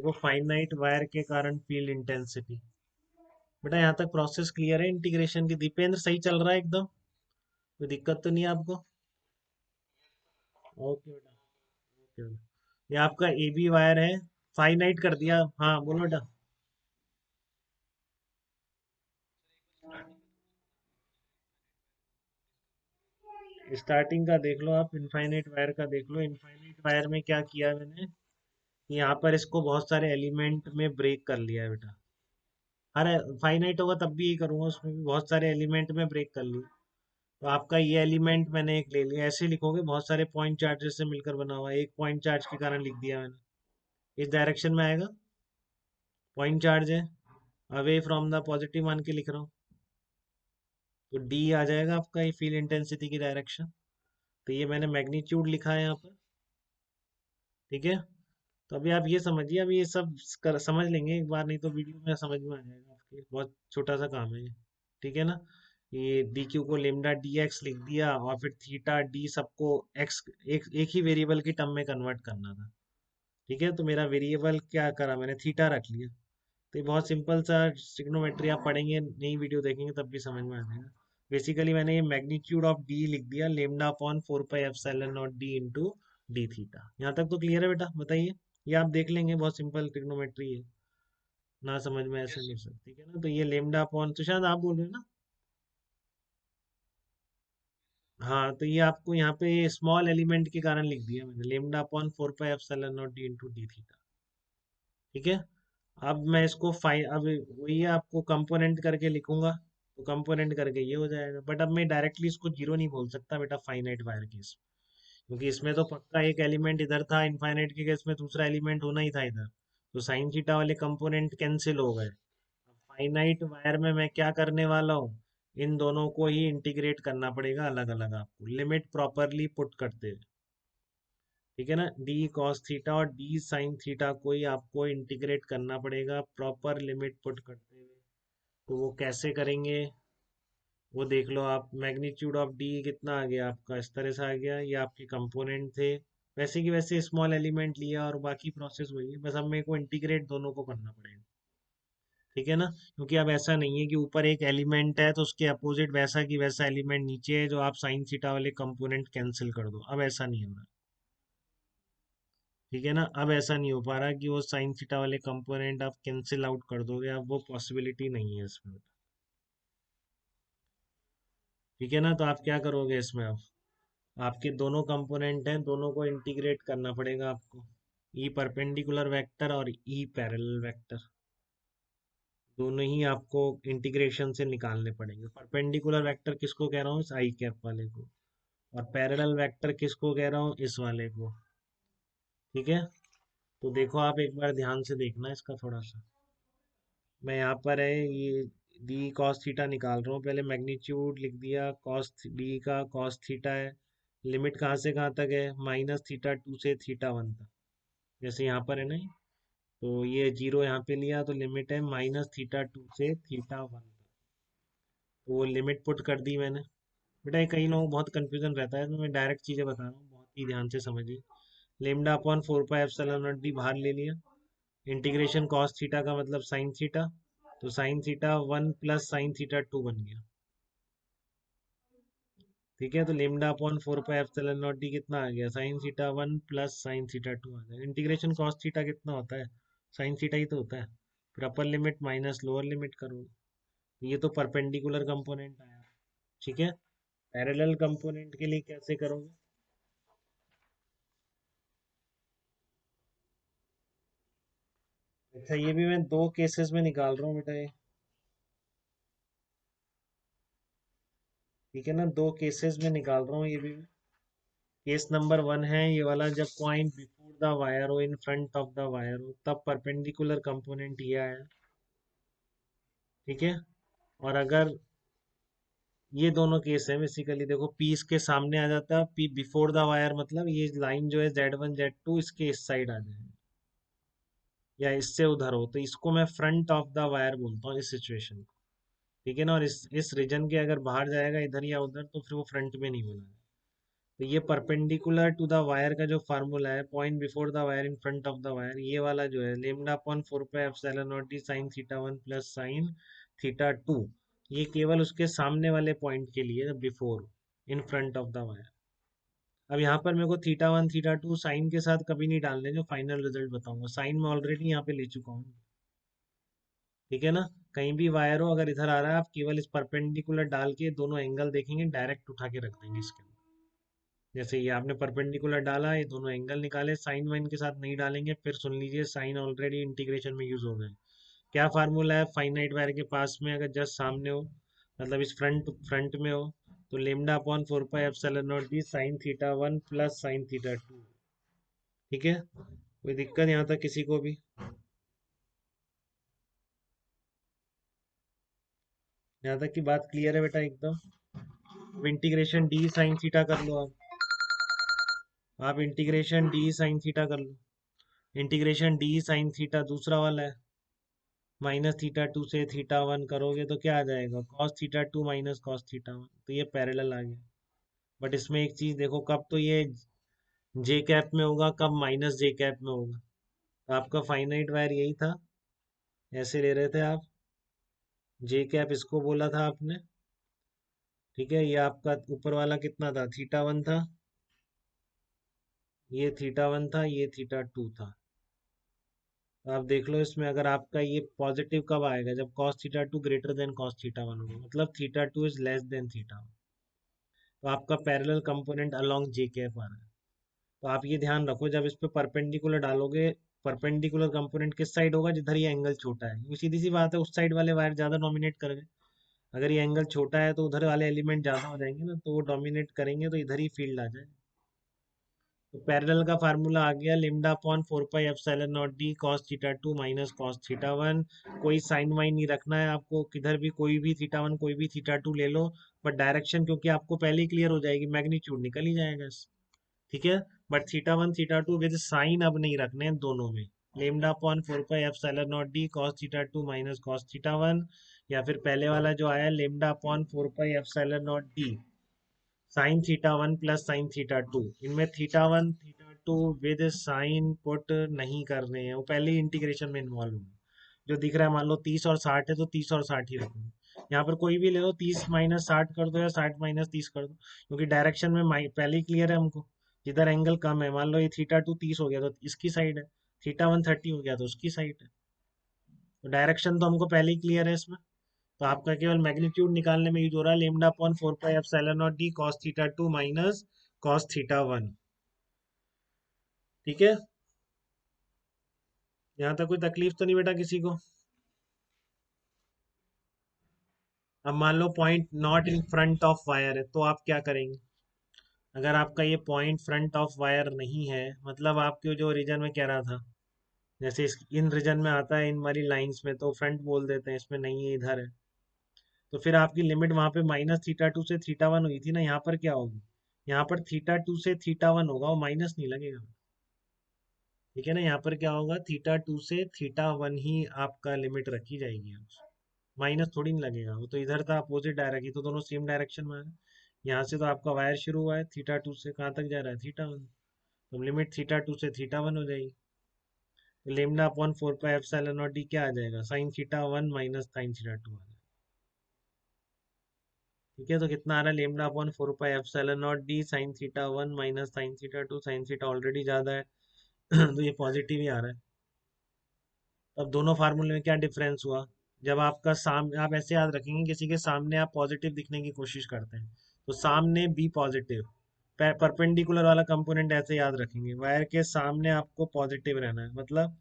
वो finite wire के कारण फील्ड इंटेंसिटी। बेटा यहाँ तक प्रोसेस क्लियर है इंटीग्रेशन की? दीपेंद्र सही चल रहा है एकदम? कोई दिक्कत तो नहीं है आपको? ओके बेटा, ओके बेटा। ये आपका ए बी वायर है, फाइनाइट कर दिया। हाँ बोलो बेटा। स्टार्टिंग का देख लो आप, इनफाइनाइट वायर का देख लो। इनफाइनाइट वायर में क्या किया मैंने, यहाँ पर इसको बहुत सारे एलिमेंट में ब्रेक कर लिया है बेटा। अरे फाइनाइट होगा तब भी यही करूंगा, उसमें भी बहुत सारे एलिमेंट में ब्रेक कर लिया। तो आपका ये एलिमेंट मैंने एक ले लिया, ऐसे लिखोगे बहुत सारे पॉइंट चार्जेस से मिलकर बना हुआ है, एक पॉइंट चार्ज के कारण लिख दिया मैंने। इस डायरेक्शन में आएगा, पॉइंट चार्ज है, अवे फ्रॉम द पॉजिटिव मान के लिख रहा हूँ। तो डी आ जाएगा आपका ये फील्ड इंटेंसिटी की डायरेक्शन। तो ये मैंने मैग्नीट्यूड लिखा है यहाँ पर। ठीक है, तो अभी आप ये समझिए, अभी ये सब समझ लेंगे एक बार, नहीं तो वीडियो में समझ में आ जाएगा आपके, बहुत छोटा सा काम है ये। ठीक है ना? ये डी क्यू को लेमडा डी एक्स लिख दिया, और फिर थीटा डी सबको एक्स, एक ही वेरिएबल की टर्म में कन्वर्ट करना था। ठीक है, तो मेरा वेरिएबल क्या करा मैंने, थीटा रख लिया। तो ये बहुत सिंपल सा ट्रिग्नोमेट्री, आप पढ़ेंगे नई वीडियो देखेंगे तब भी समझ में आ जाएगा। बेसिकली मैंने ये मैग्नीट्यूड ऑफ डी लिख दिया, lambda upon 4 pi epsilon naught D into D theta. यहाँ तक तो क्लियर है बेटा? बताइए। ये आप देख लेंगे, बहुत सिंपल ट्रिग्नोमेट्री है, ना समझ में ऐसे नहीं सकते। ठीक है ना? तो ये लेमडा अपॉन, तो शायद आप बोल रहे हैं ना? हाँ, तो ये आपको यहाँ पे स्मॉल एलिमेंट के कारण लिख दिया मैंने, lambda upon 4 pi epsilon naught D into D theta. ठीक है, अब मैं इसको अब वही आपको कंपोनेंट करके लिखूंगा, तो कंपोनेंट करके ये हो जाएगा। बट अब मैं डायरेक्टली इसको जीरो नहीं बोल सकता बेटा फाइनाइट वायर केस, क्योंकि इसमें तो पक्का एक एलिमेंट इधर था, इनफाइनाइट के केस में दूसरा एलिमेंट होना ही था इधर। तो साइन थीटा वाले कंपोनेंट कैंसिल हो गए। फाइनाइट वायर में मैं क्या करने वाला हूँ, इन दोनों को ही इंटीग्रेट करना पड़ेगा अलग अलग आपको, लिमिट प्रॉपरली पुट करते हुए। ठीक है ना? डी कॉस थीटा और डी साइन थीटा को ही आपको इंटीग्रेट करना पड़ेगा प्रॉपर लिमिट पुट करते हुए। तो वो कैसे करेंगे, वो देख लो आप। मैग्नीट्यूड ऑफ डी कितना आ गया आपका, इस तरह से आ गया, ये आपके कंपोनेंट थे। वैसे की वैसे स्मॉल एलिमेंट लिया और बाकी प्रोसेस वही है, बस अब मेरे को इंटीग्रेट दोनों को करना पड़ेगा। ठीक है ना? क्योंकि अब ऐसा नहीं है कि ऊपर एक एलिमेंट है तो उसके अपोजिट वैसा की वैसा एलिमेंट नीचे है, जो आप साइन थीटा वाले कंपोनेंट कैंसिल कर दो, अब ऐसा नहीं हो रहा। ठीक है ना? अब ऐसा नहीं हो पा रहा कि वो साइन थीटा वाले कंपोनेंट आप कैंसिल आउट कर दोगे, अब वो पॉसिबिलिटी नहीं है इसमें। ठीक है ना? तो आप क्या करोगे इसमें, अब आपके दोनों कंपोनेंट हैं, दोनों को इंटीग्रेट करना पड़ेगा आपको। ई परपेंडिकुलर वेक्टर और ई पैरेलल वेक्टर, दोनों ही आपको इंटीग्रेशन से निकालने पड़ेंगे। परपेंडिकुलर वेक्टर किसको कह रहा हूँ, इस आई कैप वाले को, और पैरेलल वेक्टर किसको कह रहा हूँ, इस वाले को। ठीक है, तो देखो आप एक बार ध्यान से देखना इसका थोड़ा सा। मैं यहाँ पर है ये डी कॉस थीटा निकाल रहा हूँ, पहले मैग्नीट्यूड लिख दिया, कॉस डी का कॉस थीटा है, लिमिट कहाँ से कहाँ तक है, -θ2 से θ1 तक। जैसे यहाँ पर है ना, तो ये जीरो यहाँ पे लिया तो लिमिट है -θ2 से θ1 तक। तो वो लिमिट पुट कर दी मैंने। बेटा ये कई लोगों को बहुत कंफ्यूजन रहता है, तो मैं डायरेक्ट चीज़ें बता रहा हूँ, बहुत ही ध्यान से समझिए। Lambda upon 4 pi epsilon naught D बाहर ले लिया, इंटीग्रेशन कॉस थीटा का मतलब साइन थीटा, तो sine theta 1 plus sine theta 2 बन गया। ठीक है, तो lambda upon 4 pi epsilon naught D कितना आ गया, sine theta 1 plus sine theta 2 आ गया। इंटीग्रेशन कॉस थीटा कितना होता है, साइन थीटा ही तो होता है। फिर upper limit minus lower limit करो, ये तो परपेंडिकुलर कंपोनेंट आया। ठीक है, पैरेलल कंपोनेंट के लिए कैसे करोगे? अच्छा, ये भी मैं दो केसेस में निकाल रहा हूँ बेटा ये। ठीक है ना, दो केसेस में निकाल रहा हूँ ये भी। केस नंबर 1 है ये वाला, जब पॉइंट बिफोर द वायर हो, इन फ्रंट ऑफ द वायर हो, तब परपेंडिकुलर कंपोनेंट ये आया। ठीक है, और अगर ये दोनों केस है, बेसिकली देखो, पी इसके सामने आ जाता है, पी बिफोर द वायर मतलब ये लाइन जो है Z1 Z2 इसके इस साइड आ जाए, या इससे उधर हो, तो इसको मैं फ्रंट ऑफ द वायर बोलता हूँ इस सिचुएशन को। ठीक है ना? और इस रीजन के अगर बाहर जाएगा इधर या उधर, तो फिर वो फ्रंट में नहीं बोला जाए। तो ये परपेंडिकुलर टू द वायर का जो फार्मूला है, point before the wire in front of the wire, ये वाला जो है lambda upon 4 pi epsilon naught D sine theta one plus sine theta two, ये केवल उसके सामने वाले पॉइंट के लिए, before in front of the wire. अब यहाँ पर मेरे को theta one theta two sine के साथ कभी नहीं डालने, जो फाइनल रिजल्ट बताऊंगा साइन में ऑलरेडी यहाँ पे ले चुका हूँ। ठीक है ना, कहीं भी वायर हो अगर इधर आ रहा है, आप केवल इस परपेंडिकुलर डाल के दोनों एंगल देखेंगे, डायरेक्ट उठा के रख देंगे इसके अंदर। जैसे ये आपने परपेंडिकुलर डाला, ये दोनों एंगल निकाले, साइन वाइन के साथ नहीं डालेंगे, फिर सुन लीजिए साइन ऑलरेडी इंटीग्रेशन में यूज हो गए। क्या फार्मूला है, फाइनाइट वायर के पास में अगर जस्ट सामने हो, मतलब इस फ्रंट फ्रंट में हो, तो lambda upon 4 pi epsilon naught D sine theta one plus sine theta to. ठीक है, कोई दिक्कत यहाँ तक किसी को भी? यहाँ तक की बात क्लियर है बेटा एकदम? अब इंटीग्रेशन डी साइन थीटा कर लो आप इंटीग्रेशन डी साइन थीटा कर लो। इंटीग्रेशन डी साइन थीटा दूसरा वाला है, माइनस थीटा टू से थीटा वन करोगे तो क्या आ जाएगा, cos theta two minus cos theta one, तो ये पैरेलल आ गया। बट इसमें एक चीज देखो, कब तो ये जे कैप में होगा, कब माइनस जे कैप में होगा। तो आपका फाइनाइट वायर यही था, ऐसे ले रहे थे आप, जे कैप इसको बोला था आपने। ठीक है, ये आपका ऊपर वाला कितना था, थीटा वन था, ये थीटा वन था, ये थीटा टू था। तो आप देख लो इसमें, अगर आपका ये पॉजिटिव कब आएगा, जब cos theta two greater than cos theta one होगा, मतलब theta two is less than theta one. तो आपका पैरेलल कंपोनेंट अलोंग जे कैप आ रहा है। तो आप ये ध्यान रखो, जब इस पे परपेंडिकुलर डालोगे, परपेंडिकुलर कंपोनेंट किस साइड होगा, जिधर ये एंगल छोटा है, ये सीधी सी बात है, उस साइड वाले वायर ज्यादा डोमिनेट कर गए। अगर ये एंगल छोटा है तो उधर वाले एलिमेंट ज्यादा हो जाएंगे ना, तो वो डोमिनेट करेंगे, तो इधर ही फील्ड आ जाए। तो पैरेलल का फार्मूला आ गया, lambda upon 4 pi epsilon naught D cos theta two minus cos theta one. कोई साइन वाइन नहीं रखना है आपको, किधर भी कोई भी थीटा वन कोई भी थीटा टू ले लो, बट डायरेक्शन क्योंकि आपको पहले ही क्लियर हो जाएगी, मैग्नीट्यूड निकल ही जाएगा ठीक है। But theta one theta two with sine अब नहीं रखने हैं दोनों में। Lambda upon 4 pi epsilon naught D cos theta two minus cos theta one, या फिर पहले वाला जो आया lambda upon 4 pi epsilon naught D sine theta one plus sine theta two. इनमें theta one theta two with sine put नहीं करने हैं, वो पहले ही इंटीग्रेशन में इन्वॉल्व होंगे। जो दिख रहा है, मान लो 30 और 60 है तो 30 और 60 ही रखो, यहाँ पर कोई भी ले लो, 30 माइनस 60 कर दो या 60 माइनस 30 कर दो, क्योंकि डायरेक्शन में पहले ही क्लियर है हमको। जिधर एंगल कम है, मान लो ये थीटा टू 30 हो गया तो इसकी साइड है, थीटा वन 30 हो गया तो उसकी साइड है। तो डायरेक्शन तो हमको पहले ही क्लियर है इसमें। तो आपका केवल मैग्नीट्यूड निकालने में यूज हो रहा है, lambda upon 4 pi epsilon naught D cos theta two minus cos theta one. ठीक है, यहाँ तक कोई तकलीफ तो नहीं बेटा किसी को? अब मान लो point not in front of wire है, तो आप क्या करेंगे? अगर आपका ये पॉइंट फ्रंट ऑफ वायर नहीं है, मतलब आपके जो रीजन में कह रहा था, जैसे इन रीजन में आता है इन वाली लाइंस में, तो फ्रंट बोल देते हैं, इसमें नहीं है, इधर है। तो फिर आपकी लिमिट वहां पे माइनस थीटा टू से थीटा वन हुई थी ना, यहाँ पर क्या होगी, यहाँ पर थीटा टू से थीटा वन होगा, वो माइनस नहीं लगेगा। ठीक है ना, यहाँ पर क्या होगा, थीटा टू से थीटा वन ही आपका लिमिट रखी जाएगी, माइनस थोड़ी नहीं लगेगा, वो तो इधर था अपोजिट डायरेक्ट, तो दोनों सेम डायरेक्शन में है। यहाँ से तो आपका वायर शुरू हुआ है थीटा टू से, कहाँ तक जा रहा है, थीटा वन, तो लिमिट थीटा टू से थीटा वन हो जाएगी। तो lambda upon 4 pi epsilon naught D क्या आ जाएगा, sine theta one minus sine theta two आ जाएगा। ठीक है, तो कितना आ रहा है, lambda upon 4 pi epsilon naught D sine theta one minus sine theta two, sine theta already ज्यादा है तो ये पॉजिटिव ही आ रहा है। अब दोनों फार्मूले में क्या डिफरेंस हुआ, जब आपका सामने, आप ऐसे याद रखेंगे, किसी के सामने आप पॉजिटिव दिखने की कोशिश करते हैं, तो सामने बी पॉजिटिव, परपेंडिकुलर वाला कंपोनेंट ऐसे याद रखेंगे, वायर के सामने आपको पॉजिटिव रहना है। मतलब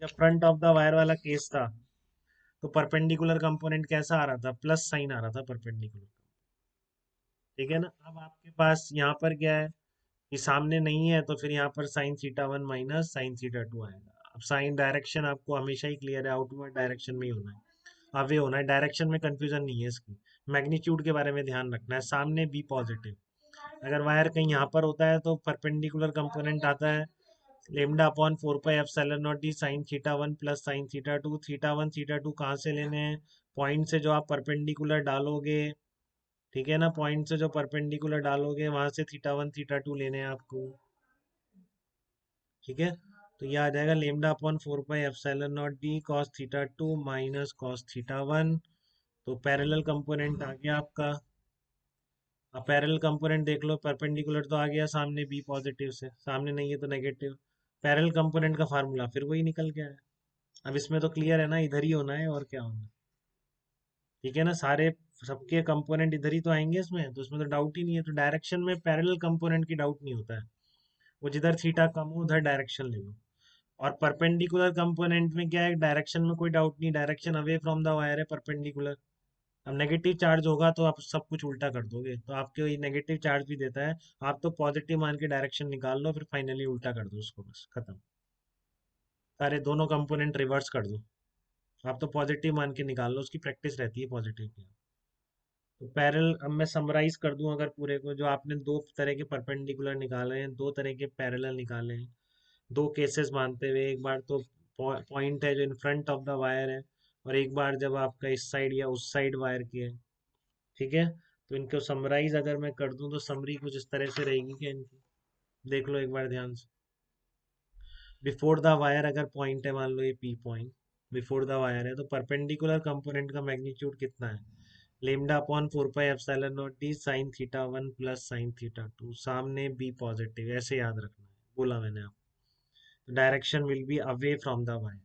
जब फ्रंट ऑफ द वायर वाला केस था, तो परपेंडिकुलर कंपोनेंट कैसा आ रहा था, प्लस साइन आ रहा था परपेंडिकुलर। ठीक है ना, अब आपके पास यहाँ पर क्या है, कि सामने नहीं है, तो फिर यहाँ पर sign theta one minus sine theta to आएगा। अब साइन डायरेक्शन आपको हमेशा ही क्लियर है, आउटवर्ड डायरेक्शन में ही होना है, अवे होना है, डायरेक्शन में कंफ्यूजन नहीं है इसकी। मैग्नीट्यूड के बारे में ध्यान रखना है, सामने बी पॉजिटिव। अगर वायर कहीं यहाँ पर होता है तो परपेंडिकुलर कंपोनेंट आता है, lambda upon 4 pi epsilon naught D sine theta one plus sine theta to. Theta one theta to कहाँ से लेने हैं, पॉइंट से जो आप परपेंडिकुलर डालोगे। ठीक है ना, पॉइंट से जो परपेंडिकुलर डालोगे वहां से थीटा 1 थीटा 2 लेने हैं आपको। ठीक है, तो ये आ जाएगा lambda upon 4 pi epsilon naught D cos theta 2 minus cos theta 1। तो पैरेलल कंपोनेंट आ गया आपका। अब पैरेलल कंपोनेंट देख लो, परपेंडिकुलर तो आ गया सामने बी पॉजिटिव से, सामने नहीं है तो नेगेटिव। पैरेलल कंपोनेंट का फार्मूला फिर वही निकल के आया। अब इसमें तो क्लियर है ना, इधर ही होना है और क्या होना है। ठीक है ना, सारे सबके कंपोनेंट इधर ही तो आएंगे इसमें, तो इसमें तो डाउट ही नहीं है। तो डायरेक्शन में पैरेलल कंपोनेंट की डाउट नहीं होता है, वो जिधर थीटा कम हो उधर डायरेक्शन ले लो। और परपेंडिकुलर कंपोनेंट में क्या है, डायरेक्शन में कोई डाउट नहीं, direction away from the wire है परपेंडिकुलर। अब नेगेटिव चार्ज होगा तो आप सब कुछ उल्टा कर दोगे, तो आपके वही नेगेटिव चार्ज भी देता है। आप तो पॉजिटिव मान के डायरेक्शन निकाल लो, फिर फाइनली उल्टा कर दो उसको, बस खत्म। सारे दोनों कंपोनेंट रिवर्स कर दो। आप तो पॉजिटिव मान के निकाल लो, उसकी प्रैक्टिस रहती है पॉजिटिव की। तो पैरेलल, अब मैं समराइज कर दूं अगर पूरे को, जो आपने दो तरह के परपेंडिकुलर निकाले हैं, दो तरह के पैरेलल निकाले हैं, दो केसेस मानते हुए, एक बार तो पॉइंट है जो इन फ्रंट ऑफ द वायर है, और एक बार जब आपका इस साइड या उस साइड वायर की है। ठीक है, तो इनको समराइज अगर मैं कर दूं तो समरी कुछ इस तरह से रहेगी कि इनकी, देख लो एक बार ध्यान से। बिफोर द वायर अगर पॉइंट है, मान लो ये P point before the wire है, तो परपेंडिकुलर कंपोनेंट का मैग्नीट्यूड कितना है, lambda upon 4 pi epsilon naught D sine theta 1 plus sine theta 2, सामने बी पॉजिटिव, ऐसे याद रखना है, बोला मैंने आपको। तो direction will be away from the wire.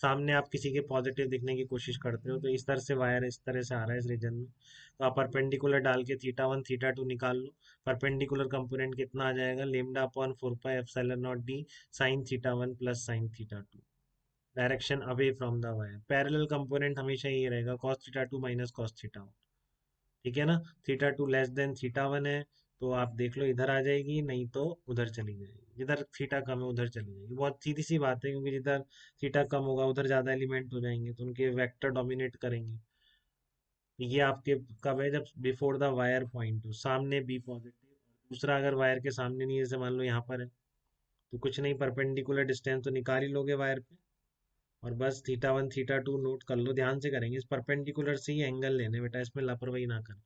सामने आप किसी के पॉजिटिव दिखने की कोशिश करते हो, तो इस तरह से वायर इस तरह से आ रहा है इस रीजन में, तो आप परपेंडिकुलर डाल के थीटा 1 थीटा 2 निकाल लो। परपेंडिकुलर कंपोनेंट कितना आ जाएगा, lambda upon 4 pi epsilon naught D sine theta 1 plus sine theta 2। Direction away from the wire. Parallel component हमेशा ये रहेगा, cos theta 2 minus cos theta 1। ठीक है ना, थीटा 2 लेस देन थीटा 1 है, तो आप देख लो इधर आ जाएगी, नहीं तो उधर चली जाएगी, जिधर थीटा कम है उधर चली जाएगी। बहुत सीधी सी बात है, क्योंकि जिधर थीटा कम होगा उधर ज्यादा एलिमेंट हो जाएंगे, तो उनके वेक्टर डोमिनेट करेंगे। तो ये आपके कब है, जब बिफोर द वायर पॉइंट हो, सामने बी पॉजिटिव। दूसरा अगर वायर के सामने नहीं है, जैसे मान लो यहाँ पर है, तो कुछ नहीं, परपेंडिकुलर डिस्टेंस तो निकाल ही लोगे वायर पे, और बस थीटा 1 थीटा 2 नोट कर लो। ध्यान से करेंगे, इस परपेंडिकुलर से ही एंगल लेने बेटा, इसमें लापरवाही ना करें।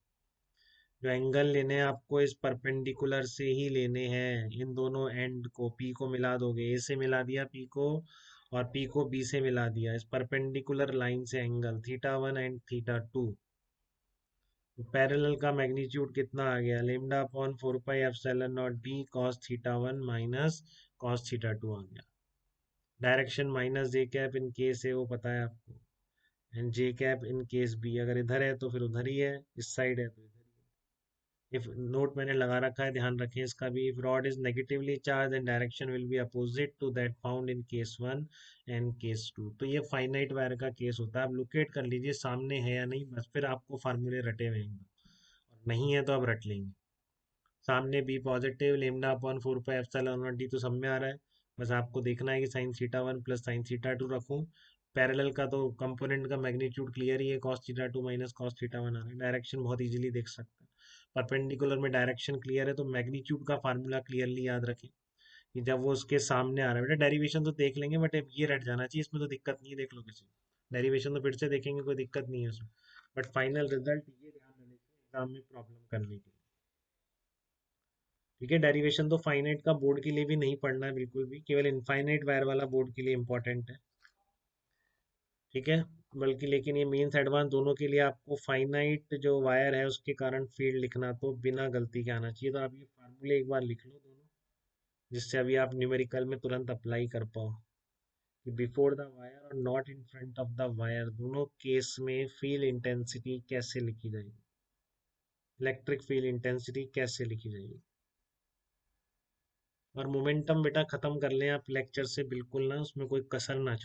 जो एंगल लेने हैं आपको इस परपेंडिकुलर से ही लेने हैं, इन दोनों एंड को, पी को मिला दोगे, ए से मिला दिया पी को, और पी को बी से मिला दिया, इस परपेंडिकुलर लाइन से एंगल थीटा 1 एंड थीटा 2। तो पैरेलल का मैग्नीट्यूड कितना आ गया, lambda upon 4 pi epsilon naught D cos theta 1 minus cos theta 2 आ गया। Direction minus j cap in case है वो पता है आपको, and j cap in case b, अगर इधर है तो फिर उधर ही है, इस साइड है तो इधर ही है। इफ नोट मैंने लगा रखा है, ध्यान रखें इसका भी। If rod is negatively charge then direction will be opposite to that found in case 1 and case 2। तो ये फाइनाइट वायर का केस होता है। आप लोकेट कर लीजिए सामने है या नहीं, बस फिर आपको फार्मूले रटे हुए हैं, और नहीं है तो आप रट लेंगे। सामने b positive, lambda upon 4 pi epsilon naught d तो सब में आ रहा है। बस आपको देखना है कि sine theta 1 plus sine theta 2 रखूं। पैरेलल का तो कंपोनेंट का मैग्नीट्यूड क्लियर ही है, cos theta 2 minus cos theta 1 आ रहा है। डायरेक्शन बहुत इजीली देख सकते हैं, परपेंडिकुलर में डायरेक्शन क्लियर है, तो मैग्नीट्यूड का फार्मूला क्लियरली याद रखें कि जब वो उसके सामने आ रहा है। बेटा डेरिवेशन तो देख लेंगे, बट अब ये रट जाना चाहिए, इसमें तो दिक्कत नहीं है, देख लो किसी। डेरिवेशन तो फिर से देखेंगे, कोई दिक्कत नहीं है उसमें, बट फाइनल रिजल्ट ये ध्यान रखना एग्जाम में प्रॉब्लम करने के लिए। ठीक है, डेरिवेशन तो फाइनाइट का बोर्ड के लिए भी नहीं पढ़ना है बिल्कुल भी, केवल इनफाइनाइट वायर वाला बोर्ड के लिए इंपॉर्टेंट है। ठीक है, बल्कि लेकिन ये मीन्स एडवांस दोनों के लिए आपको फाइनाइट जो वायर है उसके कारण फील्ड लिखना तो बिना गलती के आना चाहिए। तो आप ये फार्मूले एक बार लिख लो दोनों, जिससे अभी आप न्यूमेरिकल में तुरंत अप्लाई कर पाओ कि बिफोर द वायर और not in front of the wire, दोनों केस में फील्ड इंटेंसिटी कैसे लिखी जाएगी, इलेक्ट्रिक फील्ड इंटेंसिटी कैसे लिखी जाएगी। और मोमेंटम बेटा खत्म कर लें आप लेक्चर से, बिल्कुल ना उसमें कोई कसर ना